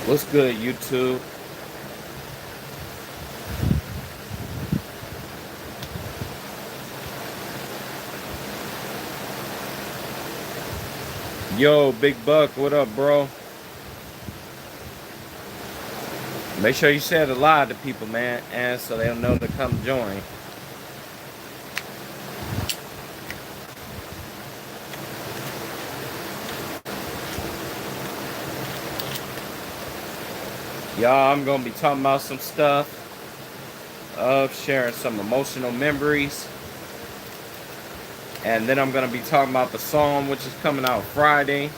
What's good, YouTube? Yo, Big Buck, what up, bro? Make sure you say it aloud to people, man, and so they'll know to come join. Y'all, I'm gonna be talking about some stuff of sharing some emotional memories. And then I'm gonna be talking about the song which is coming out Friday.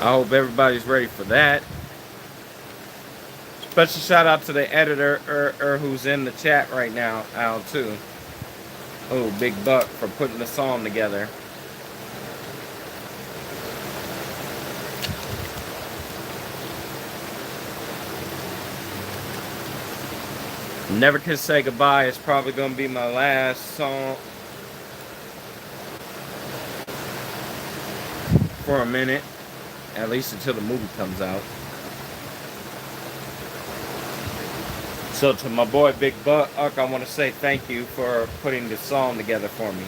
I hope everybody's ready for that. Special shout out to the editor who's in the chat right now, Al, too. Oh, Big Buck for putting the song together. Never Can Say Goodbye is probably going to be my last song for a minute, at least until the movie comes out. So to my boy Big Buck, I want to say thank you for putting this song together for me.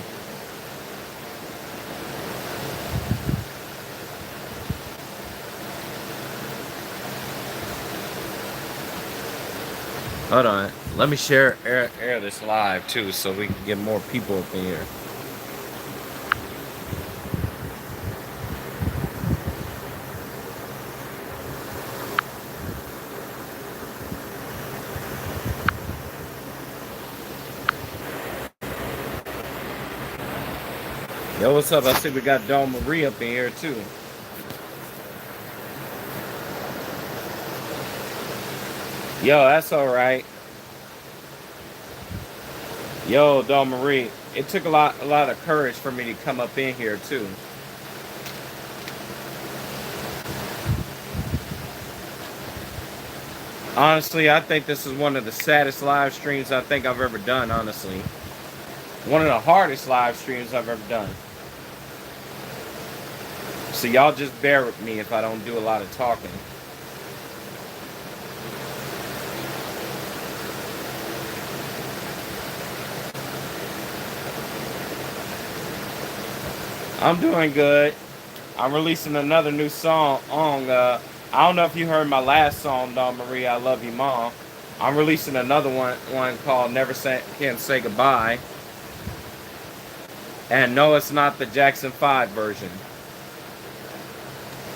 Hold on, let me air this live too, so we can get more people up in here. Yo, what's up? I see we got Dawn Marie up in here too. Yo, that's all right. Yo, Dawn Marie, it took a lot of courage for me to come up in here too. Honestly, I think this is one of the saddest live streams I think I've ever done, honestly. One of the hardest live streams I've ever done. So y'all just bear with me if I don't do a lot of talking. I'm doing good. I'm releasing another new song on, I don't know if you heard my last song, Dawn Marie, I Love You Mom. I'm releasing another one called Can Say Goodbye. And no, it's not the Jackson 5 version.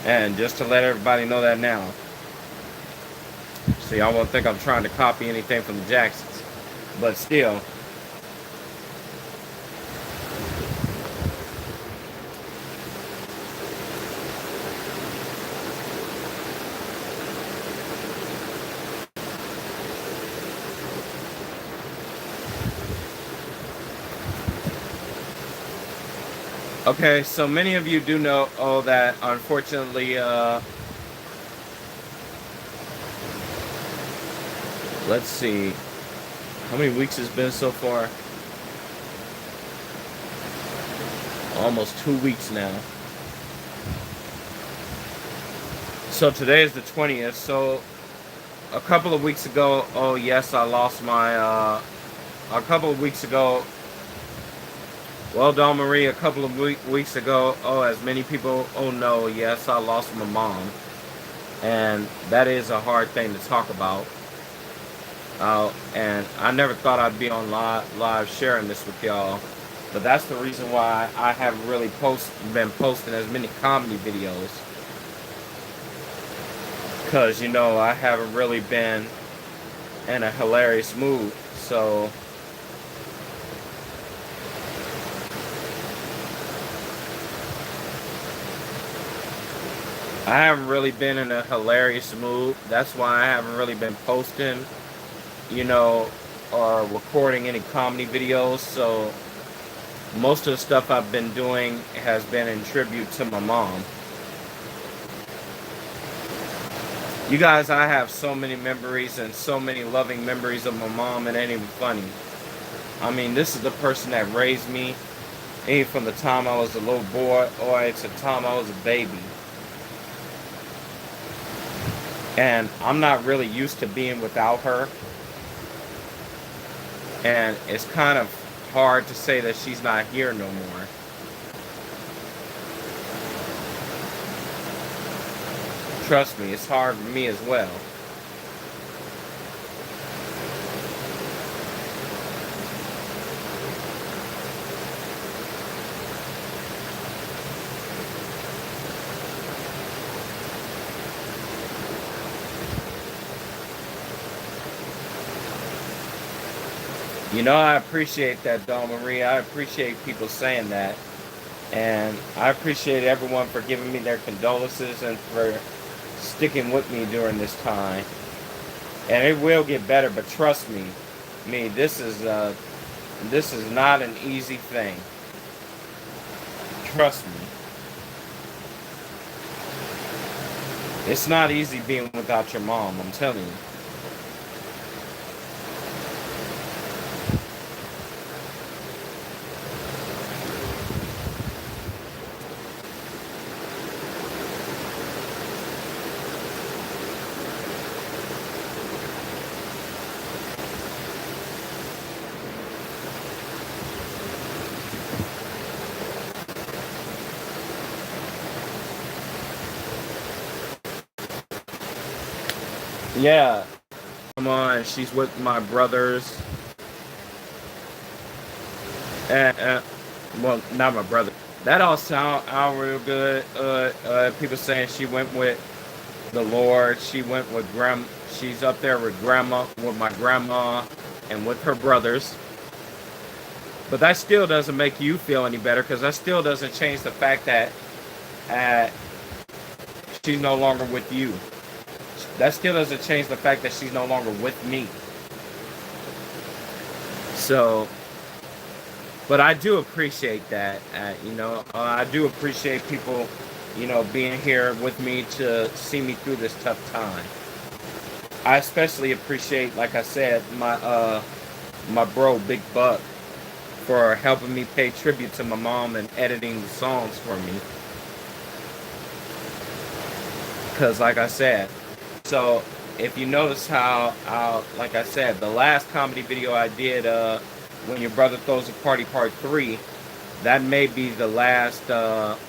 And just to let everybody know that now. So y'all won't think I'm trying to copy anything from the Jacksons. But still. Okay, so many of you do know that unfortunately, let's see, how many weeks it's been so far? Almost 2 weeks now. So today is the 20th, so a couple of weeks ago, oh yes, I lost my, a couple of weeks ago, well, Dawn Marie, a couple of weeks ago, as many people know, yes, I lost my mom. And that is a hard thing to talk about. And I never thought I'd be on live sharing this with y'all. But that's the reason why I haven't really been posting as many comedy videos. Because, you know, I haven't really been in a hilarious mood. So I haven't really been in a hilarious mood. That's why I haven't really been posting, you know, or recording any comedy videos. So most of the stuff I've been doing has been in tribute to my mom. You guys, I have so many memories and so many loving memories of my mom, it ain't even funny. I mean, this is the person that raised me, even from the time I was a little boy or at the time I was a baby. And I'm not really used to being without her. And it's kind of hard to say that she's not here no more. Trust me, it's hard for me as well. You know, I appreciate that, Dawn Marie. I appreciate people saying that. And I appreciate everyone for giving me their condolences and for sticking with me during this time. And it will get better, but trust me, this is not an easy thing. Trust me. It's not easy being without your mom, I'm telling you. Yeah, come on, she's with my brothers. Well, not my brother. That all sound out real good. People saying she went with the Lord. She went with She's up there with my grandma, and with her brothers. But that still doesn't make you feel any better, because that still doesn't change the fact that she's no longer with you. That still doesn't change the fact that she's no longer with me. So, but I do appreciate that. I do appreciate people, being here with me to see me through this tough time. I especially appreciate, like I said, my bro Big Buck for helping me pay tribute to my mom and editing the songs for me. Because, like I said, so if you notice how, like I said, the last comedy video I did, When Your Brother Throws a Party Part 3, that may be the last, I'm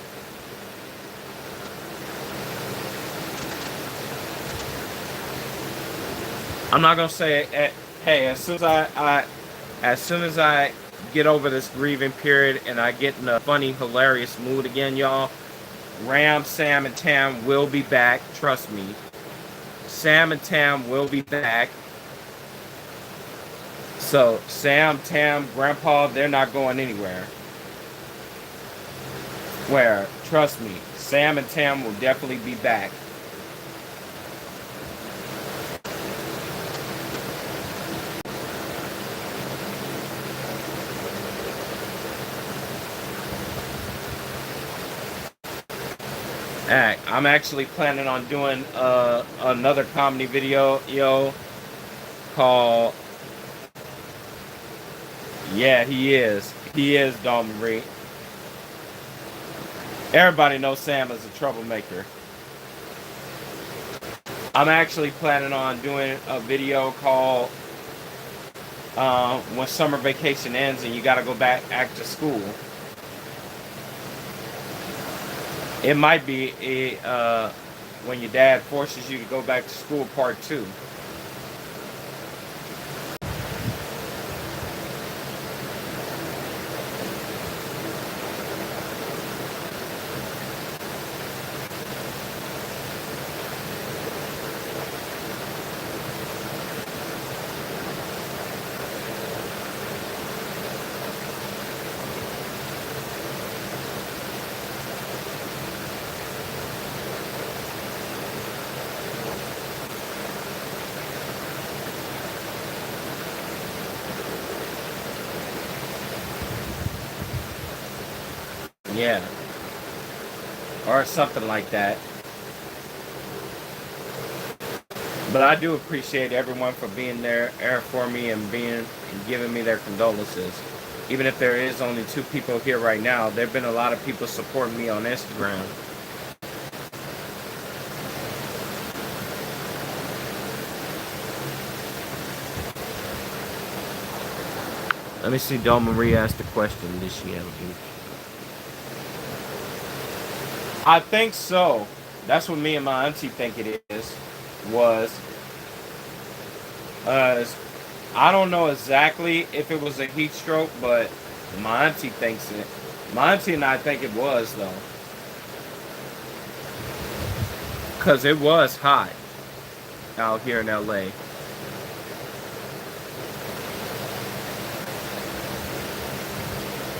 not going to say, hey, as soon as I get over this grieving period and I get in a funny, hilarious mood again, y'all, Ram, Sam, and Tam will be back, trust me. Sam and Tam will be back. So, Sam, Tam, Grandpa, they're not going anywhere. Trust me, Sam and Tam will definitely be back. I'm actually planning on doing another comedy video, called, yeah, he is, Dawn Marie. Everybody knows Sam is a troublemaker. I'm actually planning on doing a video called When Summer Vacation Ends and You Gotta Go Back to School. It might be When Your Dad Forces You to Go Back to School Part 2. Yeah. Or something like that. But I do appreciate everyone for being there for me and giving me their condolences. Even if there is only 2 people here right now, there've been a lot of people supporting me on Instagram. Let me see. Dawn Marie asked the question. Did she have a beach? I think so. That's what me and my auntie think it is. Was I don't know exactly if it was a heat stroke, but my auntie thinks it. My auntie and I think it was though, cause it was hot out here in LA.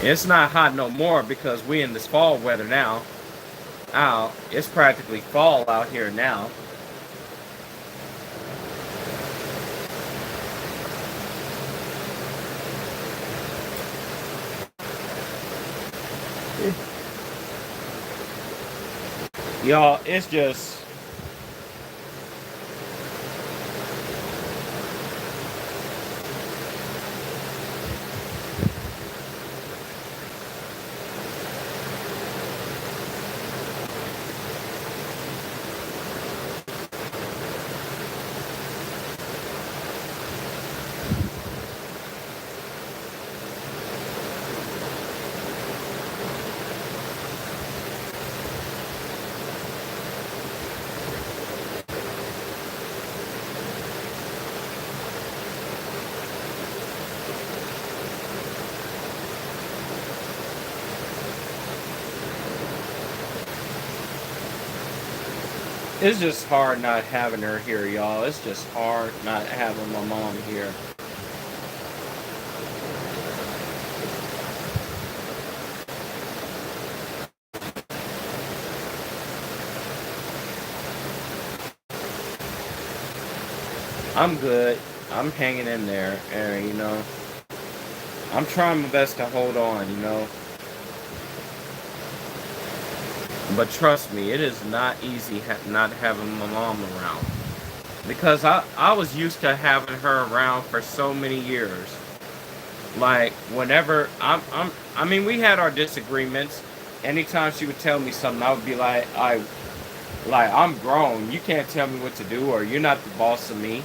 It's not hot no more because we in this fall weather now. Out, it's practically fall out here now. Y'all, it's just it's just hard not having her here, y'all. It's just hard not having my mom here. I'm good. I'm hanging in there, and I'm trying my best to hold on. But trust me, it is not easy not having my mom around because I was used to having her around for so many years. Like whenever I mean, we had our disagreements. Anytime she would tell me something, I would be like I'm grown. You can't tell me what to do, or you're not the boss of me.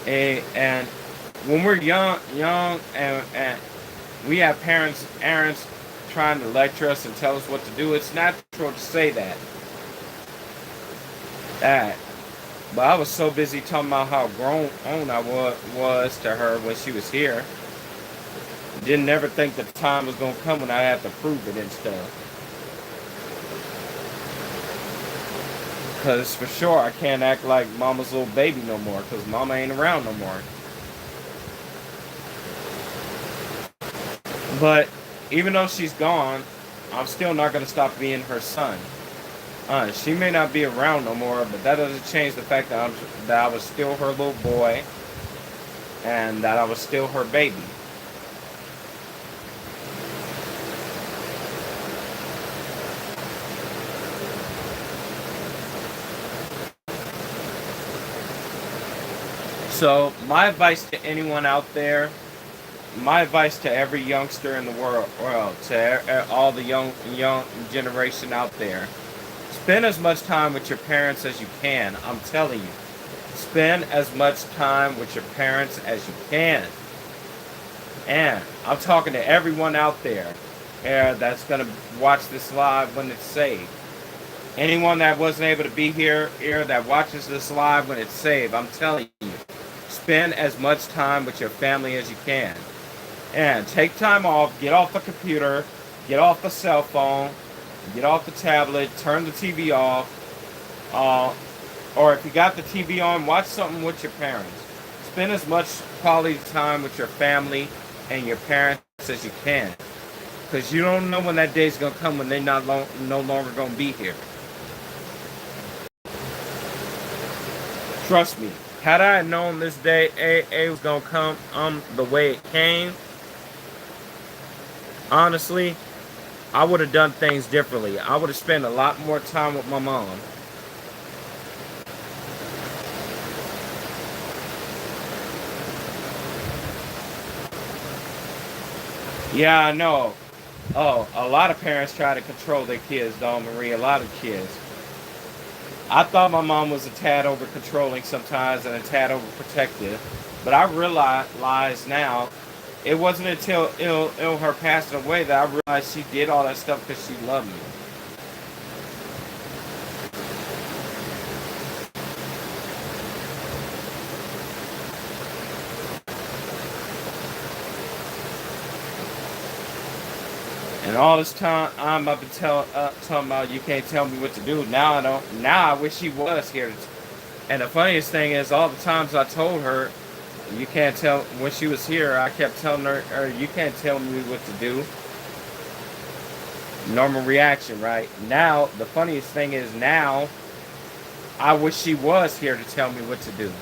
And when we're young, and we have parents trying to lecture us and tell us what to do, it's natural to say that. That. But I was so busy talking about how grown I was to her when she was here. Didn't ever think that the time was going to come when I had to prove it and stuff. Because for sure I can't act like mama's little baby no more, because mama ain't around no more. But even though she's gone, I'm still not going to stop being her son. She may not be around no more, but that doesn't change the fact that I was still her little boy, and that I was still her baby. So my advice to anyone out there, my advice to every youngster in the world, to all the young generation out there, spend as much time with your parents as you can. I'm telling you, spend as much time with your parents as you can. And I'm talking to everyone out there that's gonna watch this live when it's saved. Anyone that wasn't able to be here that watches this live when it's saved, I'm telling you, spend as much time with your family as you can. And take time off, get off the computer, get off the cell phone, get off the tablet, turn the TV off. Or if you got the TV on, watch something with your parents. Spend as much quality time with your family and your parents as you can. Because you don't know when that day's going to come when they're no longer going to be here. Trust me. Had I known this day AA was going to come the way it came, honestly, I would have done things differently. I would have spent a lot more time with my mom. Yeah, I know. Oh, a lot of parents try to control their kids, Dawn Marie. A lot of kids. I thought my mom was a tad over controlling sometimes and a tad over protective, but I realize now it wasn't until her passing away that I realized she did all that stuff because she loved me. And all this time I'm up to talking about you can't tell me what to do. Now I don't. Now I wish she was here. And the funniest thing is, all the times I told her you can't tell when she was here, I kept telling her, you can't tell me what to do. Normal reaction, right? Now the funniest thing is now I wish she was here to tell me what to do.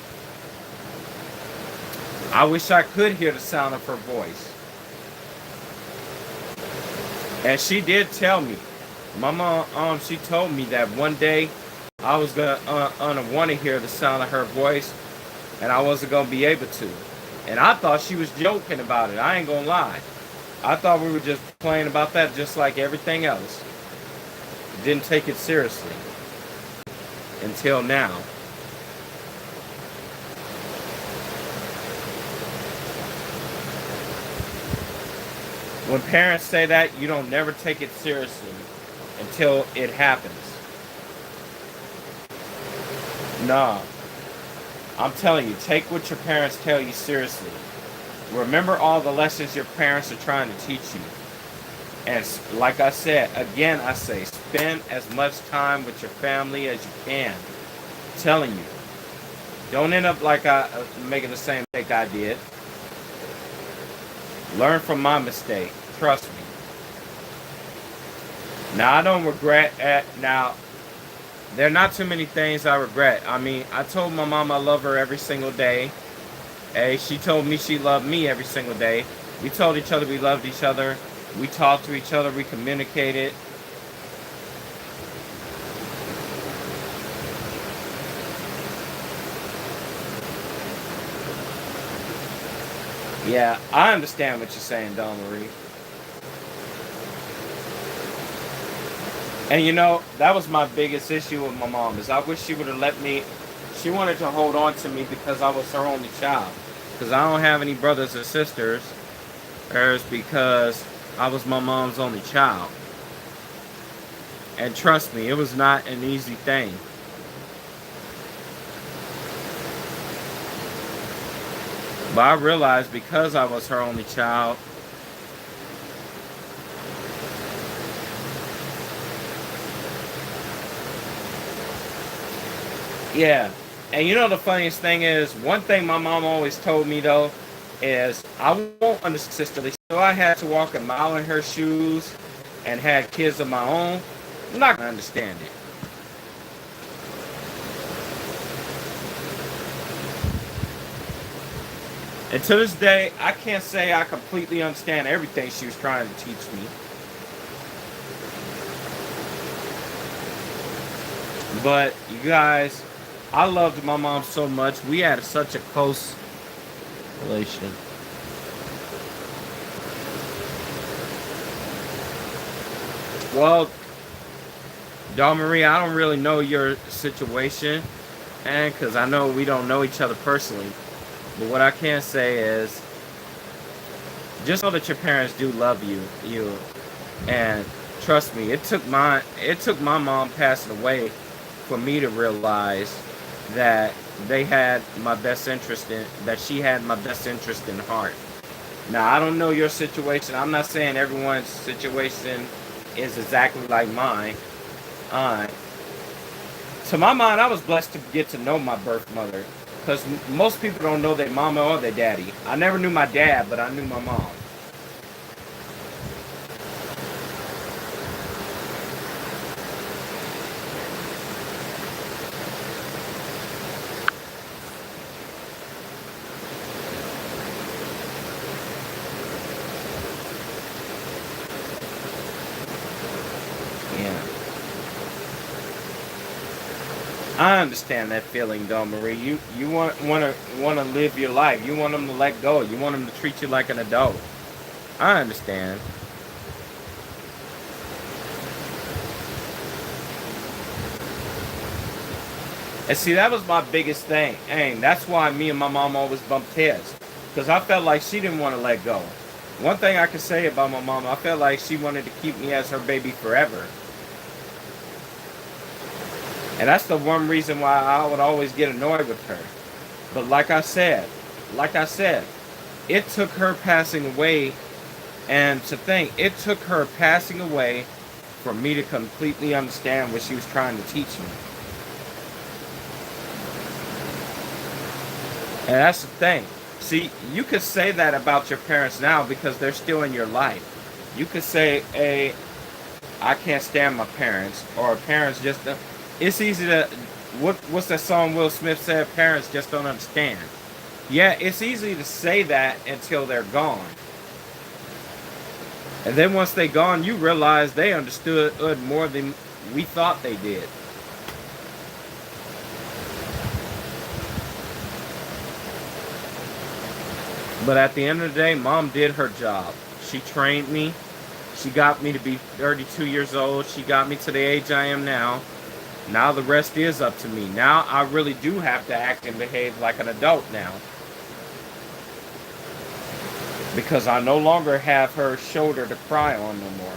I wish I could hear the sound of her voice. And she did tell me. My mom, she told me that one day I was gonna want to hear the sound of her voice, and I wasn't gonna be able to. And I thought she was joking about it. I ain't gonna lie. I thought we were just playing about that, just like everything else. Didn't take it seriously until now. When parents say that, you don't never take it seriously until it happens. Nah, I'm telling you, take what your parents tell you seriously. Remember all the lessons your parents are trying to teach you. And like I said, again, I say, spend as much time with your family as you can. I'm telling you, don't end up like I making the same mistake I did. Learn from my mistake. Trust me. Now I don't regret it. Now there are not too many things I regret. I mean, I told my mom I love her every single day. Hey, she told me she loved me every single day. We told each other we loved each other. We talked to each other. We communicated. Yeah, I understand what you're saying, Dawn Marie. And you know, that was my biggest issue with my mom is I wish she would have let me. She wanted to hold on to me because I was her only child. Because I don't have any brothers or sisters. Hers because I was my mom's only child. And trust me, it was not an easy thing. But I realized because I was her only child, yeah. And you know the funniest thing is, one thing my mom always told me though, is I won't understand sisterly. So I had to walk a mile in her shoes and had kids of my own. I'm not gonna understand it. And to this day, I can't say I completely understand everything she was trying to teach me. But you guys, I loved my mom so much. We had such a close relation. Well, Dawn Marie, I don't really know your situation, and because I know we don't know each other personally. But what I can say is, just know that your parents do love you, and trust me, it took my mom passing away for me to realize that they had my best interest in that she had my best interest in heart. Now I don't know your situation. I'm not saying everyone's situation is exactly like mine. Uh, to my mind, I was blessed to get to know my birth mother because most people don't know their mama or their daddy. I never knew my dad, but I knew my mom. Yeah. I understand that feeling, Dawn Marie. You want to live your life. You want them to let go. You want them to treat you like an adult. I understand. And see, that was my biggest thing. And that's why me and my mom always bumped heads. Because I felt like she didn't want to let go. One thing I could say about my mom, I felt like she wanted to keep me as her baby forever. And that's the one reason why I would always get annoyed with her. But like I said, it took her passing away. And to think, it took her passing away for me to completely understand what she was trying to teach me. And that's the thing. See, you could say that about your parents now because they're still in your life. You could say, hey, I can't stand my parents, or parents just don't. It's easy to, what's that song Will Smith said, parents just don't understand. Yeah, it's easy to say that until they're gone. And then once they're gone, you realize they understood more than we thought they did. But at the end of the day, mom did her job. She trained me. She got me to be 32 years old. She got me to the age I am now. Now the rest is up to me. Now I really do have to act and behave like an adult now. Because I no longer have her shoulder to cry on no more.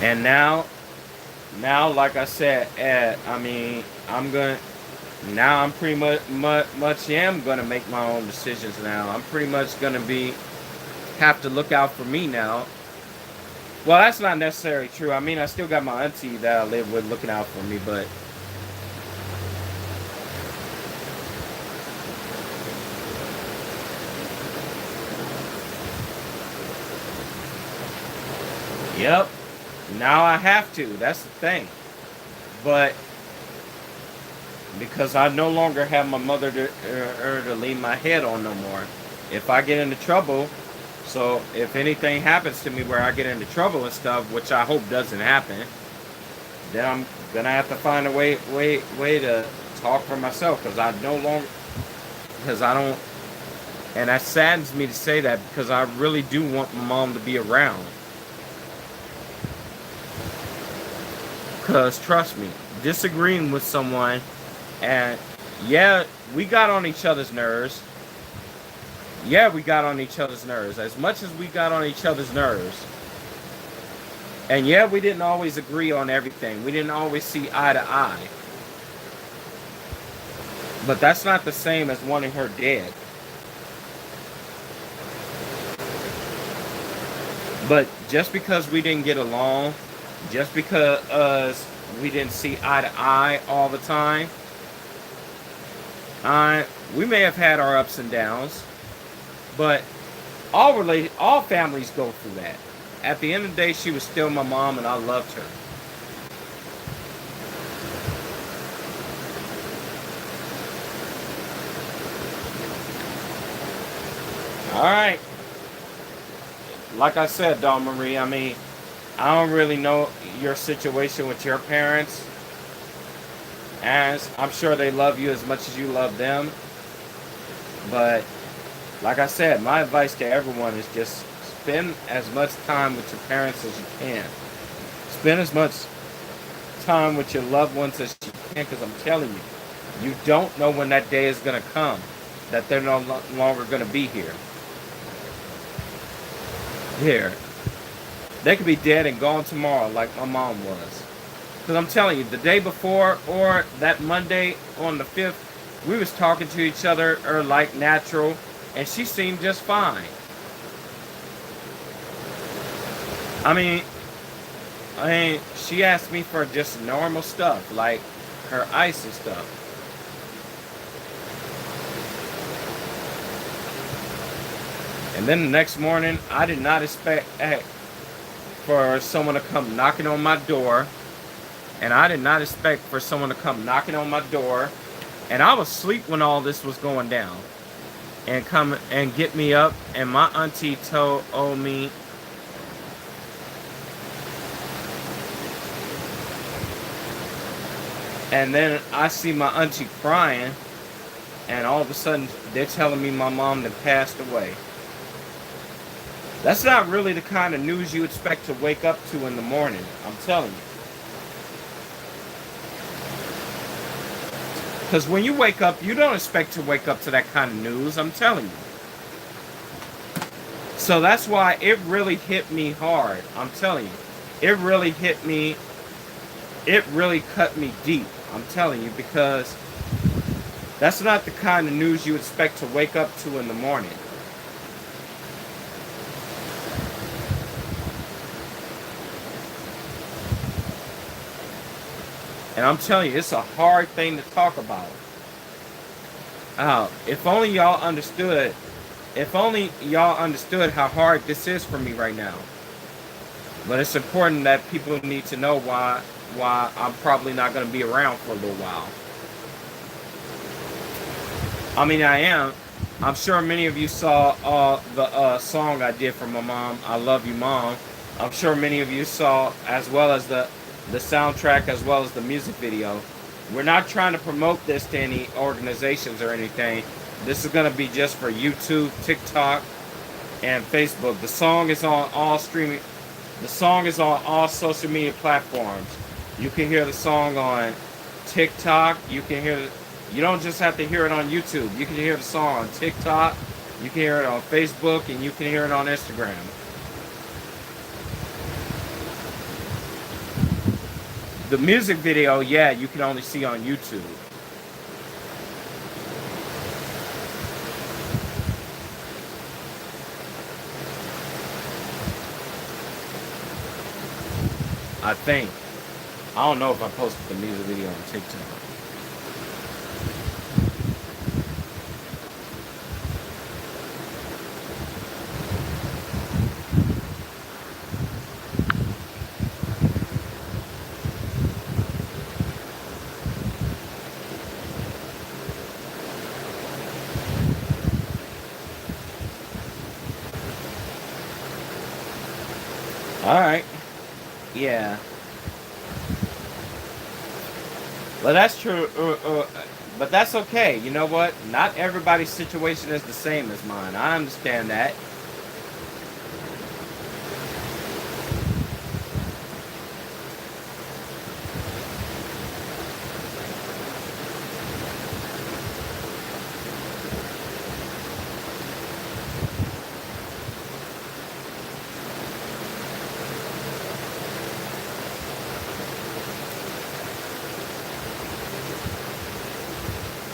And now, like I said, I mean, I'm pretty much am gonna make my own decisions now. I'm pretty much gonna have to look out for me now. Well, that's not necessarily true. I mean, I still got my auntie that I live with looking out for me, but yep. Now I have to. That's the thing. But because I no longer have my mother to lean my head on no more. If I get into trouble, so if anything happens to me where I get into trouble and stuff, which I hope doesn't happen, then I'm gonna have to find a way to talk for myself because I no longer, because I don't, and that saddens me to say that because I really do want my mom to be around. Because trust me, disagreeing with someone, and yeah, we got on each other's nerves. Yeah, we got on each other's nerves. As much as we got on each other's nerves. And yeah, we didn't always agree on everything. We didn't always see eye to eye. But that's not the same as wanting her dead. But just because we didn't get along, just because we didn't see eye to eye all the time, we may have had our ups and downs, but all families go through that. At the end of the day, she was still my mom, and I loved her. All right. Like I said, Dawn Marie, I mean, I don't really know your situation with your parents, as I'm sure they love you as much as you love them. But like I said, my advice to everyone is just spend as much time with your parents as you can. Spend as much time with your loved ones as you can, because I'm telling you, you don't know when that day is going to come that they're no longer going to be here. They could be dead and gone tomorrow like my mom was. Because I'm telling you, the day before or that Monday on the 5th, we was talking to each other or like natural, and she seemed just fine. I mean, she asked me for just normal stuff, like her ice and stuff. And then the next morning, I did not expect for someone to come knocking on my door. And I did not expect for someone to come knocking on my door. And I was asleep when all this was going down. And come and get me up. And my auntie told me, And then I see my auntie crying, and all of a sudden they're telling me my mom had passed away. That's not really the kind of news you expect to wake up to in the morning, I'm telling you. Because when you wake up, you don't expect to wake up to that kind of news, I'm telling you. So that's why it really hit me hard, I'm telling you. It really hit me, it really cut me deep, I'm telling you, because that's not the kind of news you expect to wake up to in the morning. And I'm telling you, it's a hard thing to talk about. If only y'all understood how hard this is for me right now. But it's important that people need to know why I'm probably not going to be around for a little while. I mean, I am. I'm sure many of you saw the song I did for my mom, I Love You Mom. I'm sure many of you saw, as well as the soundtrack, as well as the music video. We're not trying to promote this to any organizations or anything. This is going to be just for YouTube, TikTok, and Facebook. The song is on all streaming. The song is on all social media platforms. You can hear the song on TikTok. You don't just have to hear it on YouTube. You can hear the song on TikTok. You can hear it on Facebook, and you can hear it on Instagram. The music video, yeah, you can only see on YouTube. I think. I don't know if I posted the music video on TikTok. Alright. Yeah. Well, that's true. But that's okay. You know what? Not everybody's situation is the same as mine. I understand that.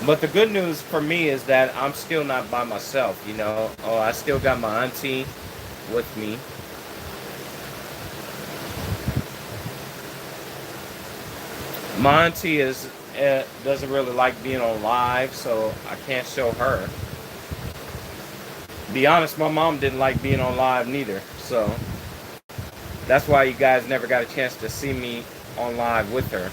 But the good news for me is that I'm still not by myself, you know. Oh, I still got my auntie with me. My auntie doesn't really like being on live, so I can't show her. Be honest, my mom didn't like being on live neither, so that's why you guys never got a chance to see me on live with her.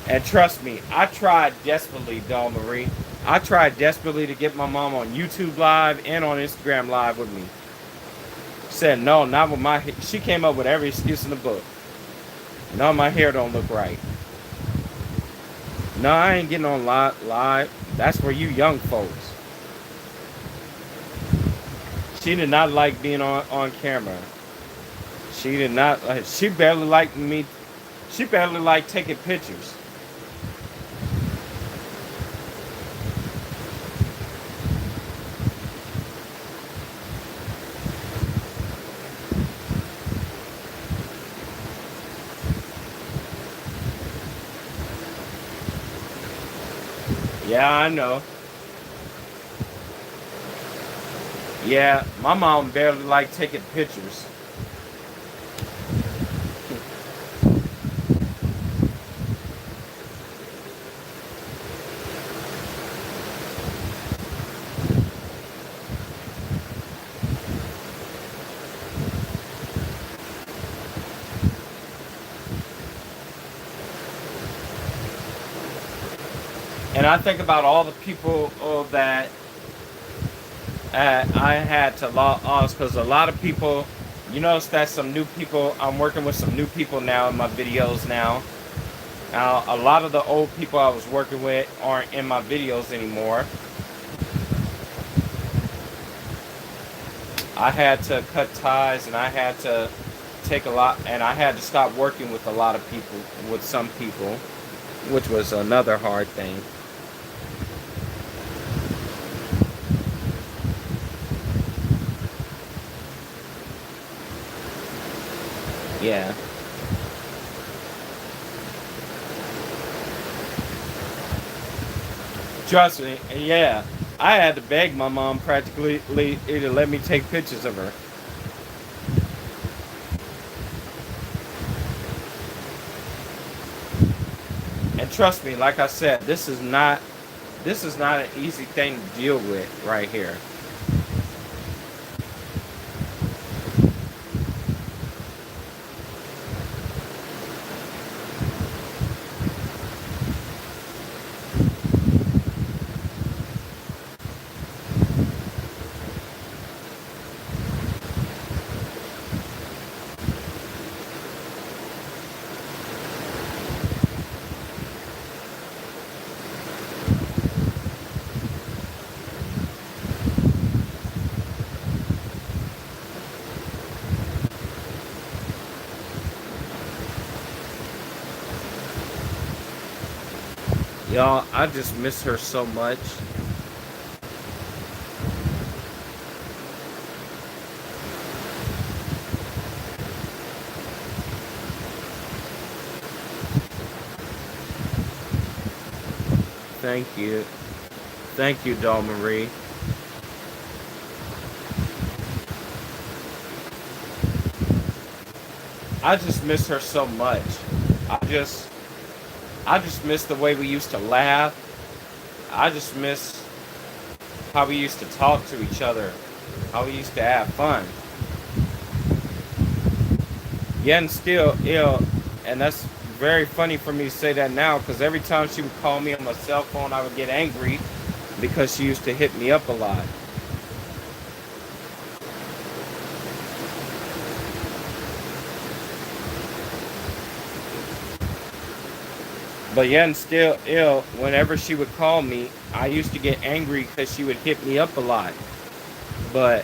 And trust me, I tried desperately, Dawn Marie. I tried desperately to get my mom on YouTube Live and on Instagram Live with me. Said, no, not with my hair. She came up with every excuse in the book. No, my hair don't look right. No, I ain't getting on live. That's for you young folks. She did not like being on camera. She did not. She barely liked me. She barely liked taking pictures. Yeah, I know. Yeah, my mom barely liked taking pictures. And I think about all the people that I had to lost, because a lot of people, you notice that some new people, I'm working with some new people now in my videos now. Now, a lot of the old people I was working with aren't in my videos anymore. I had to cut ties, and I had to take a lot, and I had to stop working with a lot of people, with some people, which was another hard thing. Yeah. Trust me, yeah. I had to beg my mom practically to let me take pictures of her. And trust me, like I said, this is not an easy thing to deal with right here. Y'all, I just miss her so much. Thank you. Thank you, Doll Marie. I just miss her so much. I just I just miss the way we used to laugh. I just miss how we used to talk to each other. How we used to have fun. Yet and still ill, and that's very funny for me to say that now because every time she would call me on my cell phone, I would get angry because she used to hit me up a lot. But yet and still ill, whenever she would call me, I used to get angry because she would hit me up a lot. But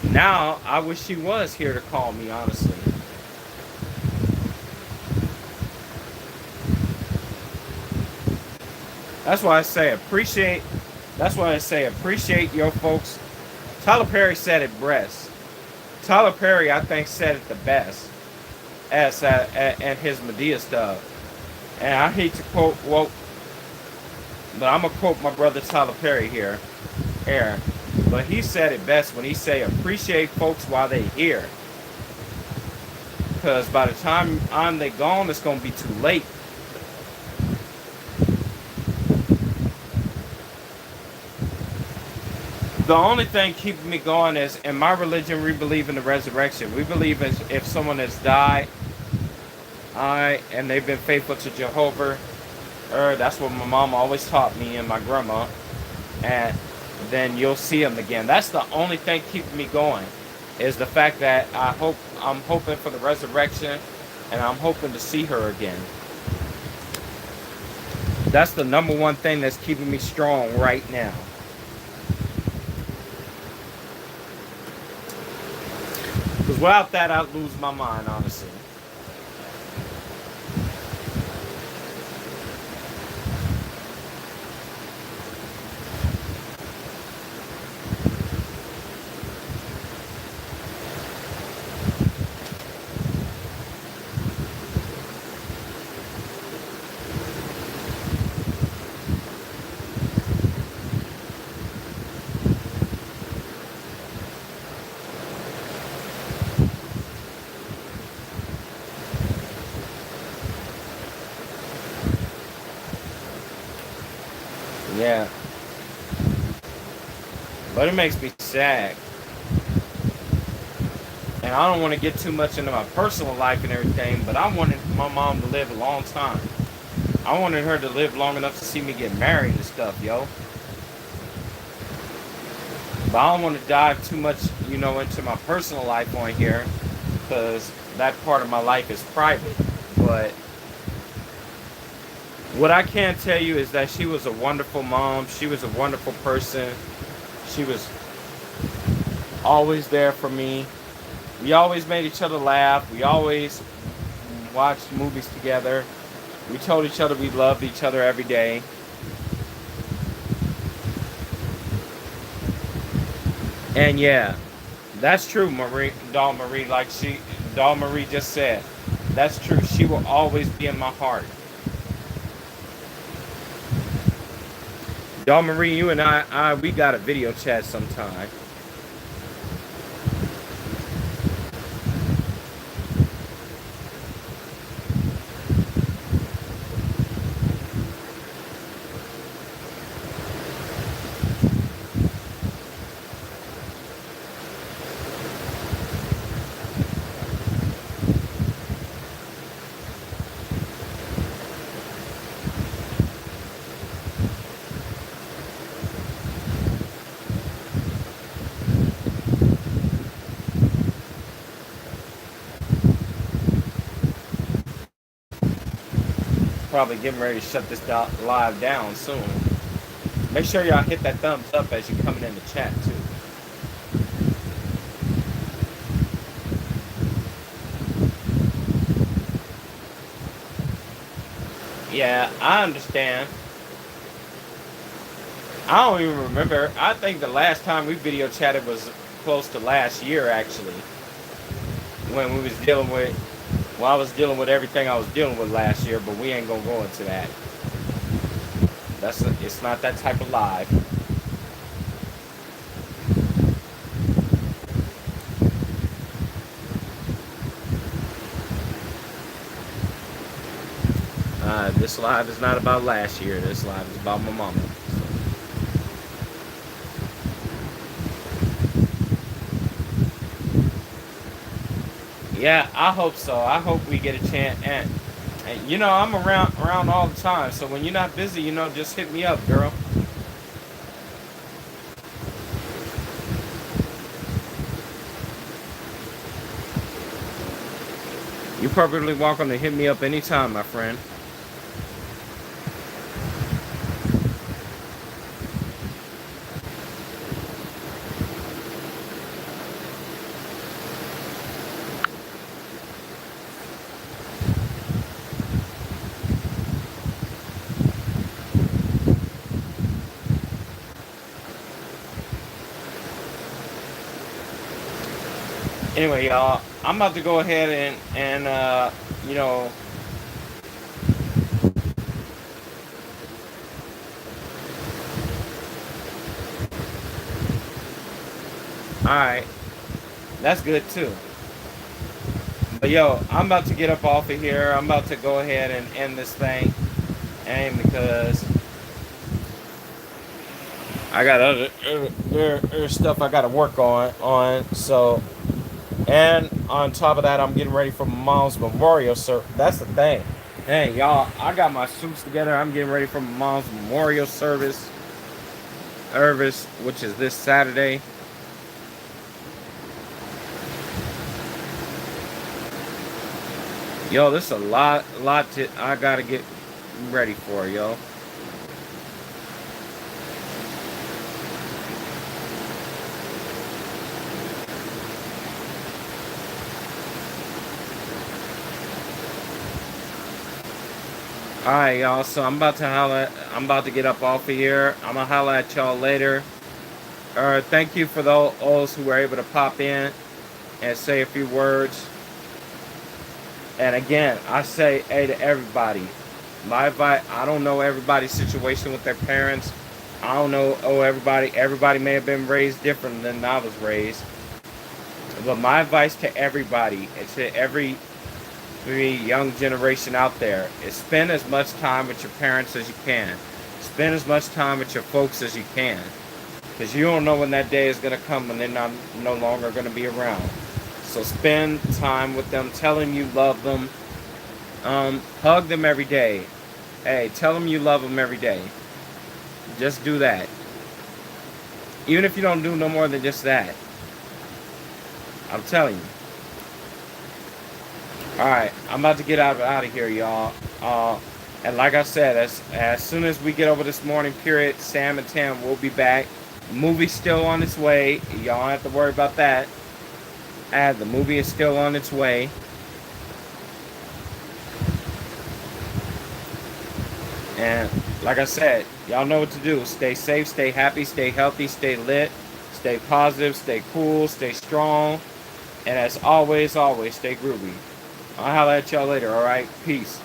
now I wish she was here to call me, honestly. That's why I say appreciate. That's why I say appreciate your folks. Tyler Perry said it best. Tyler Perry, I think, said it the best as at his Medea stuff. And I hate to quote, well, but I'm gonna quote my brother Tyler Perry here. But he said it best when he say appreciate folks while they here, because by the time I'm they gone, it's gonna be too late. The only thing keeping me going is in my religion we believe in the resurrection. We believe if someone has died, and they've been faithful to Jehovah, that's what my mom always taught me and my grandma, and then you'll see them again. That's the only thing keeping me going, is the fact that I'm hoping for the resurrection, and I'm hoping to see her again. That's the number one thing that's keeping me strong right now. Because without that, I'd lose my mind, honestly. Yeah. But it makes me sad. And I don't want to get too much into my personal life and everything, but I wanted my mom to live a long time. I wanted her to live long enough to see me get married and stuff, yo. But I don't want to dive too much, into my personal life on here, because that part of my life is private. But What I can tell you is that she was a wonderful mom. She was a wonderful person. She was always there for me. We always made each other laugh. We always watched movies together. We told each other we loved each other every day. And yeah, that's true, Marie, Doll Marie. Doll Marie just said, that's true. She will always be in my heart. Doll Marie, you and we got a video chat sometime. Probably getting ready to shut this live down soon. Make sure y'all hit that thumbs up as you're coming in the chat too. Yeah, I understand. I don't even remember. I think the last time we video chatted was close to last year, actually, when we was dealing with. Well, I was dealing with everything I was dealing with last year, but we ain't gonna go into that. It's not that type of live. This live is not about last year. This live is about my mama. Yeah, I hope so. I hope we get a chance. And you know, I'm around all the time. So when you're not busy, you know, just hit me up, girl. You're perfectly welcome to hit me up anytime, my friend. Anyway, y'all, I'm about to go ahead and you know, all right, that's good too. But yo, I'm about to get up off of here. I'm about to go ahead and end this thing, and because I got other stuff I got to work on. So, and on top of that, I'm getting ready for my mom's memorial. So that's the thing. Hey, y'all, I got my suits together. I'm getting ready for my mom's memorial service, which is this Saturday. Yo, this is a lot I gotta get ready for, yo. Alright, y'all, so I'm about to get up off of here. I'm gonna holla at y'all later. Thank you for those who were able to pop in and say a few words. And again, I say, hey, to everybody, my advice, I don't know everybody's situation with their parents. I don't know, everybody may have been raised different than I was raised. But my advice to everybody, and to every young generation out there, is spend as much time with your parents as you can. Spend as much time with your folks as you can. Because you don't know when that day is going to come when they're no longer going to be around. So spend time with them. Tell them you love them. Hug them every day. Hey, tell them you love them every day. Just do that. Even if you don't do no more than just that. I'm telling you. Alright, I'm about to get out of here, y'all. And like I said, as soon as we get over this mourning period, Sam and Tam will be back. Movie's still on its way. Y'all don't have to worry about that. The movie is still on its way. And like I said, y'all know what to do. Stay safe, stay happy, stay healthy, stay lit, stay positive, stay cool, stay strong. And as always, always stay groovy. I'll holler at y'all later, alright? Peace.